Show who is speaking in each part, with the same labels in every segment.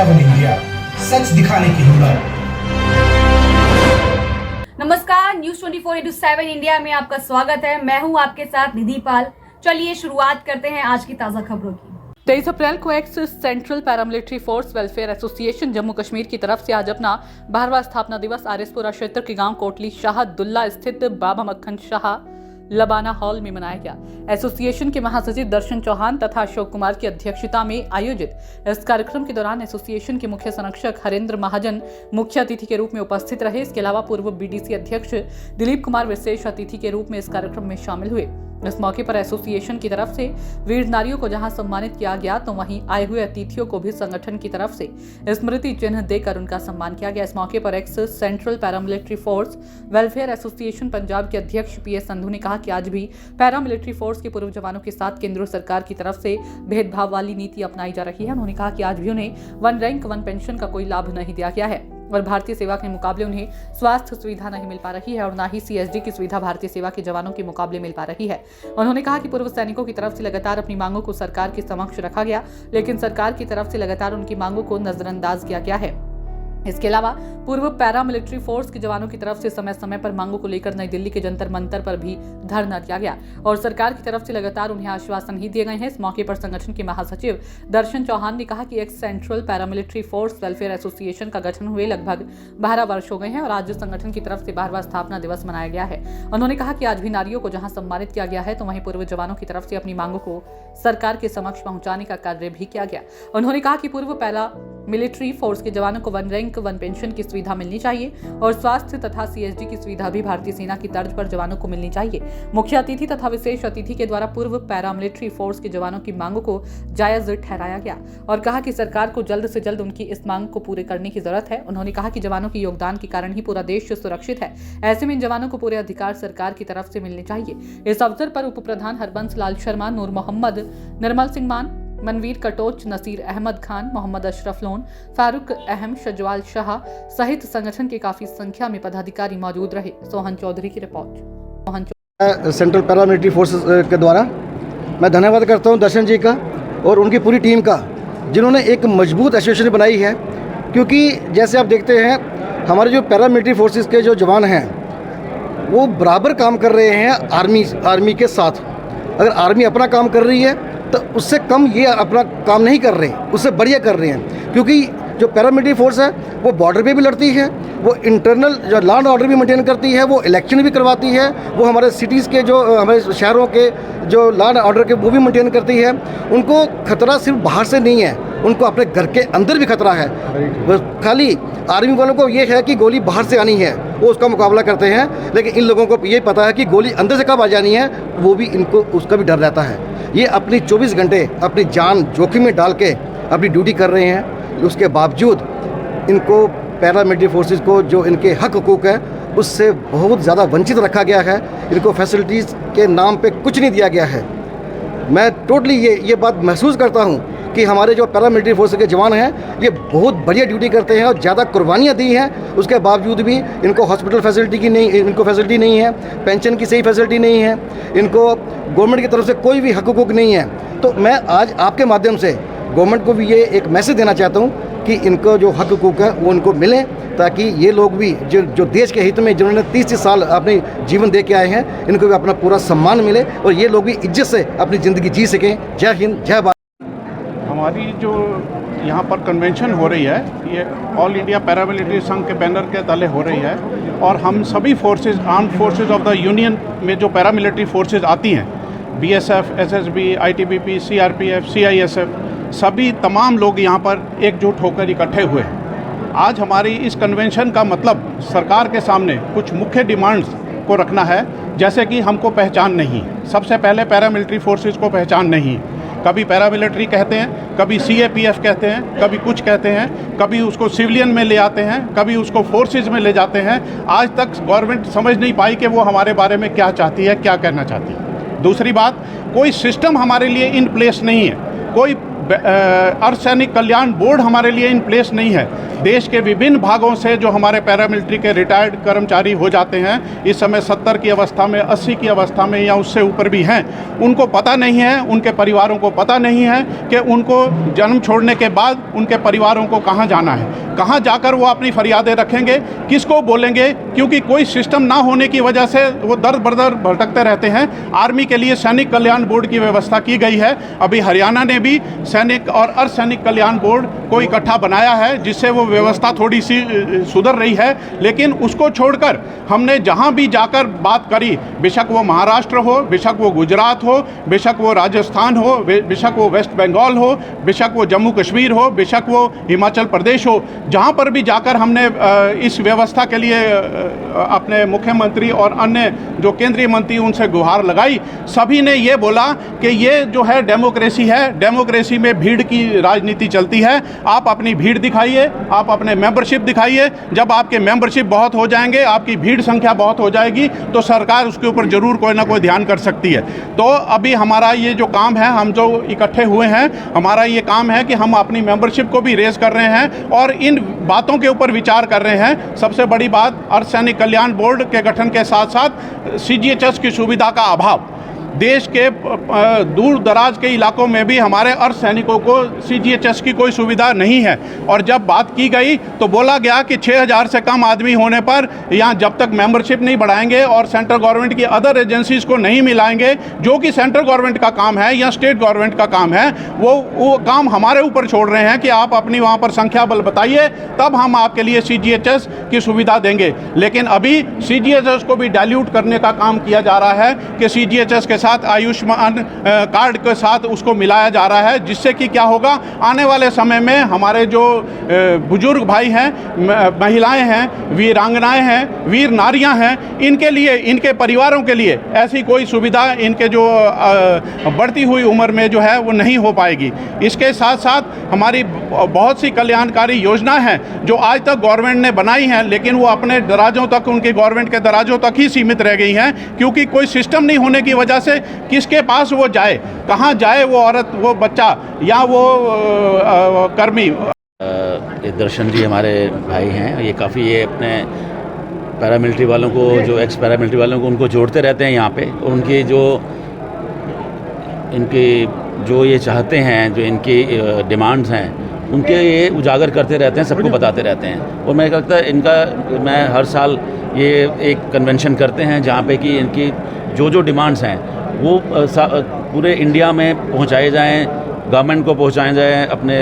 Speaker 1: 7 India, सच दिखाने की हिम्मत।
Speaker 2: नमस्कार, न्यूज 24/7 इंडिया में आपका स्वागत है। मैं हूं आपके साथ निधि पाल। चलिए शुरुआत करते हैं आज की ताजा खबरों की।
Speaker 3: 23 अप्रैल को x central paramilitary force welfare association Jammu Kashmir की तरफ से आज अपना 12वां स्थापना दिवस आरएसपुरा क्षेत्र के गांव कोटली शाहदुल्ला स्थित बाबा मक्खन शाह लबाना हॉल में मनाया गया। एसोसिएशन के महासचिव दर्शन चौहान तथा अशोक कुमार की अध्यक्षता में आयोजित इस कार्यक्रम के दौरान एसोसिएशन के मुख्य संरक्षक हरेंद्र महाजन मुख्य अतिथि के रूप में उपस्थित रहे। इसके अलावा पूर्व बीडीसी अध्यक्ष दिलीप कुमार विशेष अतिथि के रूप में इस कार्यक्रम में शामिल हुए। इस मौके पर एसोसिएशन की तरफ से वीर नारियों को जहां सम्मानित किया गया तो वहीं आए हुए अतिथियों को भी संगठन की तरफ से स्मृति चिन्ह देकर उनका सम्मान किया गया। इस मौके पर x central paramilitary force welfare association Punjab के अध्यक्ष पीएस संधू ने कहा कि आज भी पैरामिलिट्री फोर्स के पूर्व जवानों के साथ केंद्र सरकार की तरफ से भेदभाव वाली नीति अपनाई जा रही है। उन्होंने कहा कि आज भी उन्हें वन रैंक वन पेंशन का कोई लाभ नहीं दिया गया है और भारतीय सेवा के मुकाबले उन्हें स्वास्थ्य सुविधा नहीं मिल पा रही है और न ही सीएसडी की सुविधा भारतीय सेवा के जवानों के मुकाबले मिल पा रही है। उन्होंने कहा कि पूर्व सैनिकों की तरफ से लगातार अपनी मांगों को सरकार के समक्ष रखा गया, लेकिन सरकार की तरफ से लगातार उनकी मांगों को नजरअंदाज किया गया है। इसके अलावा पूर्व पैरामिलिट्री फोर्स के जवानों की तरफ से समय समय पर मांगों को लेकर नई दिल्ली के जंतर मंतर पर भी धरना दिया गया और सरकार की तरफ से लगातार उन्हें आश्वासन ही दिए गए हैं। इस मौके पर संगठन के महासचिव दर्शन चौहान ने कहा कि x central paramilitary force welfare association का गठन हुए लगभग 12 वर्ष हो गए हैं और आज संगठन की तरफ से 12वां स्थापना दिवस मनाया गया है। उन्होंने कहा कि आज भी नारियों को जहां सम्मानित किया गया है तो वहीं पूर्व जवानों की तरफ से अपनी मांगों को सरकार के समक्ष पहुंचाने का कार्य भी किया गया। उन्होंने कहा कि पूर्व पैरामिलिट्री फोर्स के जवानों को वन रैंक वन पेंशन की सुविधा मिलनी चाहिए और स्वास्थ्य तथा सीएसडी की सुविधा भी भारतीय सेना की तर्ज पर जवानों को मिलनी चाहिए। मुख्य अतिथि तथा विशेष अतिथि के द्वारा पूर्व पैरामिलिट्री फोर्स के जवानों की मांगों को जायज ठहराया गया और कहा कि सरकार को जल्द से जल्द उनकी इस मांग को पूरे करने की जरूरत है। उन्होंने कहा कि जवानों के योगदान के कारण ही पूरा देश सुरक्षित है, ऐसे में इन जवानों को पूरे अधिकार सरकार की तरफ से मिलने चाहिए। इस अवसर पर उप प्रधान हरबंस लाल शर्मा, नूर मोहम्मद, निर्मल सिंह मान, मनवीर कटोच, नसीर अहमद खान, मोहम्मद अशरफ लोन, फारूक अहम, शजवाल शाह सहित संगठन के काफी संख्या में पदाधिकारी मौजूद रहे। सोहन चौधरी की रिपोर्ट।
Speaker 4: सेंट्रल पैरामिलिट्री फोर्सेस के द्वारा मैं धन्यवाद करता हूं दर्शन जी का और उनकी पूरी टीम का, जिन्होंने एक मजबूत एसोसिएशन बनाई है। क्योंकि जैसे आप देखते हैं हमारे जो पैरामिलिट्री फोर्सेस के जो जवान हैं वो बराबर काम कर रहे हैं आर्मी के साथ। अगर आर्मी अपना काम कर रही है तो उससे कम ये अपना काम नहीं कर रहे, उससे बढ़िया कर रहे हैं। क्योंकि जो पैरामिलिट्री फोर्स है वो बॉर्डर पे भी लड़ती है, वो इंटरनल जो लॉ एंड ऑर्डर भी मेंटेन करती है, वो इलेक्शन भी करवाती है, वो हमारे सिटीज़ के जो हमारे शहरों के जो लॉ एंड ऑर्डर के वो भी मेंटेन करती है। उनको खतरा सिर्फ बाहर से नहीं है, उनको अपने घर के अंदर भी खतरा है। खाली आर्मी वालों को ये है कि गोली बाहर से आनी है, वो उसका मुकाबला करते हैं, लेकिन इन लोगों को ये पता है कि गोली अंदर से कब आ जानी है, वो भी इनको उसका भी डर रहता है। ये अपनी 24 घंटे अपनी जान जोखिम में डाल के अपनी ड्यूटी कर रहे हैं। उसके बावजूद इनको पैरामिलिट्री फोर्सेस को जो इनके हक हुकूक है उससे बहुत ज़्यादा वंचित रखा गया है। इनको फैसिलिटीज़ के नाम पे कुछ नहीं दिया गया है। मैं टोटली ये बात महसूस करता हूँ कि हमारे जो पैरामिलिट्री फोर्स के जवान हैं ये बहुत बढ़िया ड्यूटी करते हैं और ज़्यादा कुर्बानियाँ दी हैं। उसके बावजूद भी इनको हॉस्पिटल फैसिलिटी इनको फैसिलिटी नहीं है, पेंशन की सही फैसिलिटी नहीं है, इनको गवर्नमेंट की तरफ से कोई भी हक हुकूक नहीं है। तो मैं आज आपके माध्यम से गवर्नमेंट को भी ये एक मैसेज देना चाहता हूँ कि इनको जो हक हुकूक है वो उनको मिले, ताकि ये लोग भी जो देश के हित में जिन्होंने 30 साल अपने जीवन दे के आए हैं, इनको भी अपना पूरा सम्मान मिले और ये लोग भी इज्जत से अपनी ज़िंदगी जी सकें। जय हिंद, जय भारत।
Speaker 5: हमारी जो यहाँ पर कन्वेंशन हो रही है ये ऑल इंडिया पैरामिलिट्री संघ के बैनर के तले हो रही है और हम सभी forces, armed forces of the union में जो पैरामिलिट्री फोर्सेस आती हैं, BSF, SSB, ITBP, CRPF, CISF, सभी तमाम लोग यहाँ पर एकजुट होकर इकट्ठे हुए हैं। आज हमारी इस कन्वेंशन का मतलब सरकार के सामने कुछ मुख्य डिमांड्स को रखना है, जैसे कि हमको पहचान नहीं, सबसे पहले पैरामिलिट्री फोर्सेस को पहचान नहीं। कभी पैरामिलिट्री कहते हैं, कभी सीएपीएफ कहते हैं, कभी कुछ कहते हैं, कभी उसको सिविलियन में ले आते हैं, कभी उसको फोर्सेस में ले जाते हैं। आज तक गवर्नमेंट समझ नहीं पाई कि वो हमारे बारे में क्या चाहती है, क्या कहना चाहती है। दूसरी बात, कोई सिस्टम हमारे लिए इन प्लेस नहीं है, कोई अर्धसैनिक कल्याण बोर्ड हमारे लिए इन प्लेस नहीं है। देश के विभिन्न भागों से जो हमारे पैरामिलिट्री के रिटायर्ड कर्मचारी हो जाते हैं, इस समय 70 की अवस्था में, 80 की अवस्था में या उससे ऊपर भी हैं, उनको पता नहीं है, उनके परिवारों को पता नहीं है कि उनको जन्म छोड़ने के बाद उनके परिवारों को कहाँ जाना है, कहाँ जाकर वो अपनी फरियादें रखेंगे, किसको बोलेंगे, क्योंकि कोई सिस्टम ना होने की वजह से वो दर बदर भटकते रहते हैं। आर्मी के लिए सैनिक कल्याण बोर्ड की व्यवस्था की गई है। अभी हरियाणा ने भी सैनिक और अर्धसैनिक कल्याण बोर्ड को इकट्ठा बनाया है, जिससे वो व्यवस्था थोड़ी सी सुधर रही है। लेकिन उसको छोड़कर हमने जहां भी जाकर बात करी, बेशक वो महाराष्ट्र हो, बेशक वो गुजरात हो, बेशक वो राजस्थान हो, बेशक वो वेस्ट बंगाल हो, बेशक वो जम्मू कश्मीर हो, बेशक वो हिमाचल प्रदेश हो, जहां पर भी जाकर हमने इस व्यवस्था के लिए अपने मुख्यमंत्री और अन्य जो केंद्रीय मंत्री उनसे गुहार लगाई, सभी ने ये बोला कि ये जो है डेमोक्रेसी है, डेमोक्रेसी में भीड़ की राजनीति चलती है। आप अपनी भीड़ दिखाइए, आप अपने मेंबरशिप दिखाइए। जब आपके मेंबरशिप बहुत हो जाएंगे, आपकी भीड़ संख्या बहुत हो जाएगी, तो सरकार उसके ऊपर जरूर कोई ना कोई ध्यान कर सकती है। तो अभी हमारा ये जो काम है, हम जो इकट्ठे हुए हैं, हमारा ये काम है कि हम अपनी मेंबरशिप को भी रेज कर रहे हैं और इन बातों के ऊपर विचार कर रहे हैं। सबसे बड़ी बात, अर्धसैनिक कल्याण बोर्ड के गठन के साथ साथ सीजीएचएस की सुविधा का अभाव। देश के दूर दराज के इलाकों में भी हमारे अर्धसैनिकों को सीजीएचएस की कोई सुविधा नहीं है। और जब बात की गई तो बोला गया कि 6000 से कम आदमी होने पर यहाँ जब तक मेंबरशिप नहीं बढ़ाएंगे और सेंट्रल गवर्नमेंट की अदर एजेंसीज को नहीं मिलाएंगे, जो कि सेंट्रल गवर्नमेंट का काम है या स्टेट गवर्नमेंट का काम है, वो काम हमारे ऊपर छोड़ रहे हैं कि आप अपनी वहाँ पर संख्या बल बताइए, तब हम आपके लिए सीजीएचएस की सुविधा देंगे। लेकिन अभी सीजीएचएस को भी डाइल्यूट करने का काम किया जा रहा है कि सीजीएचएस के साथ आयुष्मान कार्ड के साथ उसको मिलाया जा रहा है, जिससे कि क्या होगा, आने वाले समय में हमारे जो बुजुर्ग भाई हैं, महिलाएं हैं, वीरांगनाएं हैं, वीर नारियां हैं, इनके लिए, इनके परिवारों के लिए ऐसी कोई सुविधा इनके जो बढ़ती हुई उम्र में जो है वो नहीं हो पाएगी। इसके साथ साथ हमारी बहुत सी कल्याणकारी योजनाएं हैं जो आज तक गवर्नमेंट ने बनाई हैं, लेकिन वो अपने दराजों तक, उनकी गवर्नमेंट के दराजों तक ही सीमित रह गई हैं, क्योंकि कोई सिस्टम नहीं होने की वजह से किसके पास वो जाए, कहाँ जाए वो औरत, वो बच्चा या वो कर्मी।
Speaker 6: ये दर्शन जी हमारे भाई हैं, ये काफ़ी ये अपने पैरामिलिट्री वालों को, जो एक्स पैरामिलिट्री वालों को, उनको जोड़ते रहते हैं यहाँ पे। और उनकी जो ये चाहते हैं, जो इनकी डिमांड्स हैं, उनके ये उजागर करते रहते हैं, सबको बताते रहते हैं। और मैं कहता है मैं हर साल ये एक कन्वेंशन करते हैं जहाँ पे कि इनकी जो डिमांड्स हैं वो पूरे इंडिया में पहुँचाए जाएँ, गवर्नमेंट को पहुँचाए जाएँ, अपने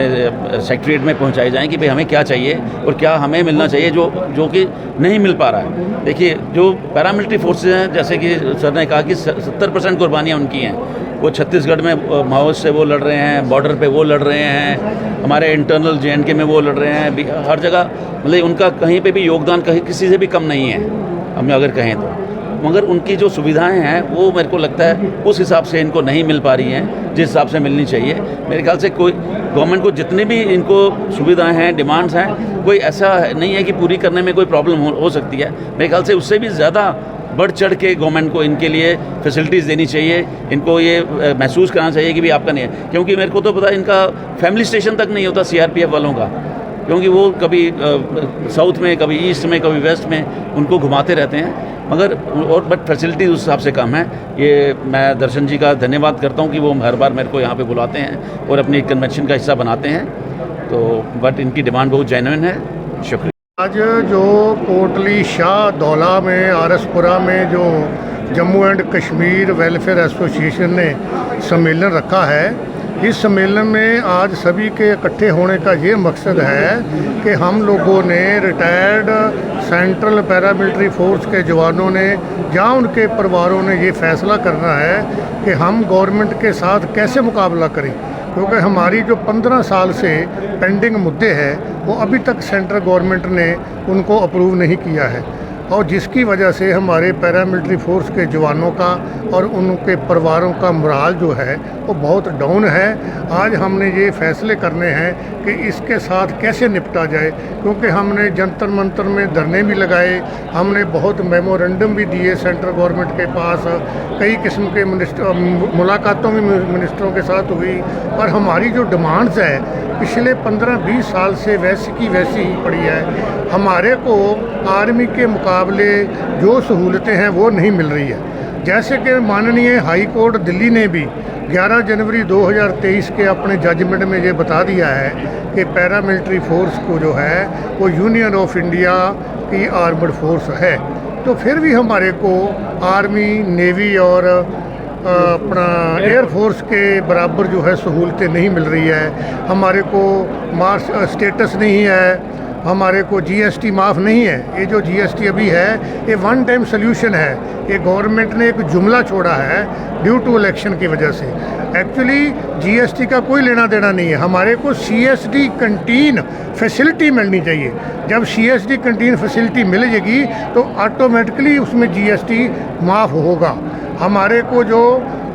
Speaker 6: सेक्रेटरीट में पहुँचाए जाएँ कि भाई हमें क्या चाहिए और क्या हमें मिलना चाहिए जो कि नहीं मिल पा रहा है। देखिए, जो पैरामिलिट्री फोर्सेज हैं, जैसे कि सर ने कहा कि 70% कुर्बानियाँ उनकी हैं। वो छत्तीसगढ़ में माओवाद से वो लड़ रहे हैं, बॉर्डर पे वो लड़ रहे हैं, हमारे इंटरनल JNK में वो लड़ रहे हैं, हर जगह मतलब उनका कहीं पे भी योगदान कहीं किसी से भी कम नहीं है, हम अगर कहें तो। मगर उनकी जो सुविधाएं हैं वो मेरे को लगता है उस हिसाब से इनको नहीं मिल पा रही हैं जिस हिसाब से मिलनी चाहिए। मेरे ख्याल से कोई गवर्नमेंट को जितनी भी इनको सुविधाएं हैं, डिमांड्स हैं, कोई ऐसा नहीं है कि पूरी करने में कोई प्रॉब्लम हो सकती है। मेरे ख्याल से उससे भी ज़्यादा बढ़ चढ़ के गवर्नमेंट को इनके लिए फैसिलिटीज़ देनी चाहिए, इनको ये महसूस कराना चाहिए कि भी आपका नहीं है। क्योंकि मेरे को तो पता है इनका फैमिली स्टेशन तक नहीं होता CRPF वालों का, क्योंकि वो कभी साउथ में, कभी ईस्ट में, कभी वेस्ट में उनको घुमाते रहते हैं। मगर बट फैसिलिटीज़ उस हिसाब से कम है। ये मैं दर्शन जी का धन्यवाद करता हूँ कि वो हर बार मेरे को यहाँ पे बुलाते हैं और अपनी कन्वेंशन का हिस्सा बनाते हैं। तो बट इनकी डिमांड बहुत जेन्युइन है। शुक्रिया।
Speaker 7: आज जो कोटली शाह दौला में, आरसपुरा में जो Jammu and Kashmir welfare association ने सम्मेलन रखा है, इस सम्मेलन में आज सभी के इकट्ठे होने का ये मकसद है कि हम लोगों ने रिटायर्ड सेंट्रल पैरामिलिट्री फोर्स के जवानों ने या उनके परिवारों ने ये फैसला करना है कि हम गवर्नमेंट के साथ कैसे मुकाबला करें, क्योंकि हमारी जो 15 साल से पेंडिंग मुद्दे हैं वो अभी तक सेंट्रल गवर्नमेंट ने उनको अप्रूव नहीं किया है। और जिसकी वजह से हमारे पैरामिलिट्री फोर्स के जवानों का और उनके परिवारों का मोराल जो है वो बहुत डाउन है। आज हमने ये फैसले करने हैं कि इसके साथ कैसे निपटा जाए, क्योंकि हमने जंतर मंतर में धरने भी लगाए, हमने बहुत मेमोरेंडम भी दिए सेंट्रल गवर्नमेंट के पास, कई किस्म के मुलाकातों में मिनिस्टरों के साथ हुई, पर हमारी जो डिमांड्स है पिछले 15-20 साल से वैसी की वैसी ही पड़ी है। हमारे को आर्मी के मुकाबले जो सहूलतें हैं वो नहीं मिल रही है। जैसे कि माननीय हाई कोर्ट दिल्ली ने भी 11 जनवरी 2023 के अपने जजमेंट में ये बता दिया है कि पैरामिलिट्री फोर्स को जो है वो यूनियन ऑफ इंडिया की आर्मड फोर्स है, तो फिर भी हमारे को आर्मी, नेवी और अपना एयरफोर्स के बराबर जो है सहूलतें नहीं मिल रही है। हमारे को मार्च स्टेटस नहीं है, हमारे को जीएसटी माफ़ नहीं है। ये जो जीएसटी अभी है ये वन टाइम सोल्यूशन है, ये गवर्नमेंट ने एक जुमला छोड़ा है ड्यू टू इलेक्शन की वजह से। एक्चुअली जीएसटी का कोई लेना देना नहीं है, हमारे को सीएसडी कैंटीन फैसिलिटी मिलनी चाहिए। जब सीएसडी कैंटीन फैसिलिटी मिलेगी तो ऑटोमेटिकली उसमें जीएसटी माफ़ होगा। हमारे को जो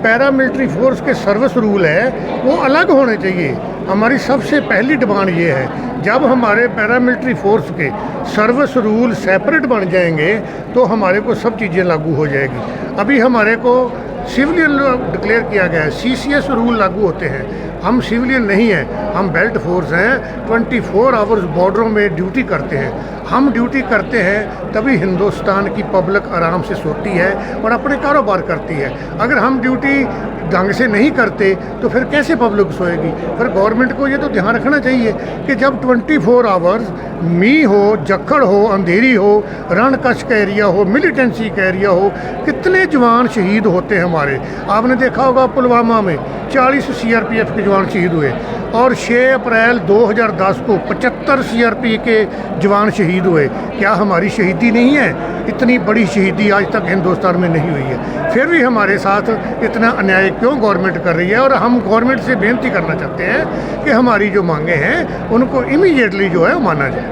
Speaker 7: पैरामिलिट्री फोर्स के सर्विस रूल है वो अलग होने चाहिए। हमारी सबसे पहली डिमांड ये है, जब हमारे पैरामिलिट्री फोर्स के सर्विस रूल सेपरेट बन जाएंगे तो हमारे को सब चीज़ें लागू हो जाएगी। अभी हमारे को सिविलियन डिक्लेयर किया गया है, सीसीएस रूल लागू होते हैं, हम सिविलियन नहीं हैं, हम बेल्ट फोर्स हैं, 24 आवर्स बॉर्डरों में ड्यूटी करते हैं। हम ड्यूटी करते हैं तभी हिंदुस्तान की पब्लिक आराम से सोती है और अपने कारोबार करती है। अगर हम ड्यूटी ढंग से नहीं करते तो फिर कैसे पब्लिक सोएगी। फिर गवर्नमेंट को ये तो ध्यान रखना चाहिए कि जब 24 आवर्स मी हो, जक्खड़ हो, अंधेरी हो, रण कच्छ का एरिया हो, मिलिटेंसी का एरिया हो, कितने जवान शहीद होते हैं हमारे। आपने देखा होगा पुलवामा में 40 सीआरपीएफ के जवान शहीद हुए और 6 अप्रैल 2010 को 75 सीआरपी के जवान शहीद हुए। क्या हमारी शहीदी नहीं है? इतनी बड़ी शहीदी आज तक हिंदुस्तान में नहीं हुई है, फिर भी हमारे साथ इतना अन्याय क्यों गवर्नमेंट कर रही है। और हम गवर्नमेंट से बेनती करना चाहते हैं कि हमारी जो मांगे हैं उनको इमीडिएटली जो है माना जाए।